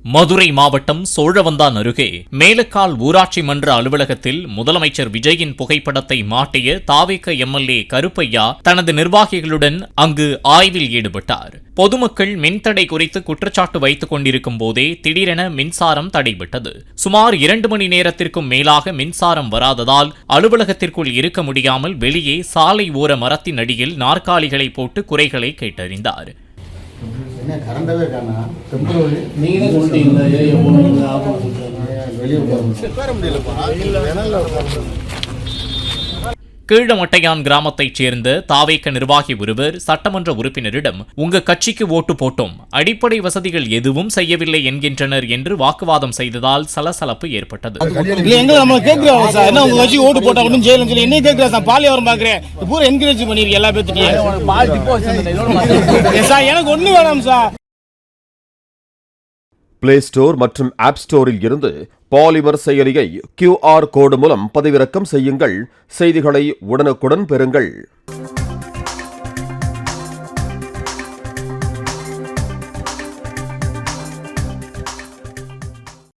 மதுரை மாவட்டம் சோழவந்தான் அருகே மேலக்கால் ஊராட்சி மன்ற அலுவலகத்தில் முதலமைச்சர் விஜயின் புகைப்படத்தை மாட்டிய தாவேக எம்எல்ஏ கருப்பையா தனது நிர்வாகிகளுடன் அங்கு ஆய்வில் ஈடுபட்டார். பொதுமக்கள் மின்தடை குறித்து குற்றச்சாட்டு வைத்துக் கொண்டிருக்கும் போதே திடீரென மின்சாரம் தடைபட்டது. சுமார் 2 மணி நேரத்திற்கும் மேலாக மின்சாரம் வராததால் அலுவலகத்திற்குள் இருக்க முடியாமல் வெளியே சாலை ஓர மரத்தின் அடியில் நாற்காலிகளை போட்டு குறைகளை கேட்டறிந்தார். கீழமட்டையான் கிராமத்தைச் சேர்ந்த தாவேக நிர்வாகி ஒருவர் சட்டமன்ற உறுப்பினரிடம் உங்க கட்சிக்கு ஓட்டு போட்டோம், அடிப்படை வசதிகள் எதுவும் செய்யவில்லை என்கின்றனர் என்று வாக்குவாதம் செய்ததால் சலசலப்பு ஏற்பட்டது. பிளே ஸ்டோர் மற்றும் ஆப் ஸ்டோரில் இருந்து பாலிமர் செயலியை QR கோடு மூலம் பதிவிறக்கம் செய்யுங்கள். செய்திகளை உடனுக்குடன் பெறுங்கள்.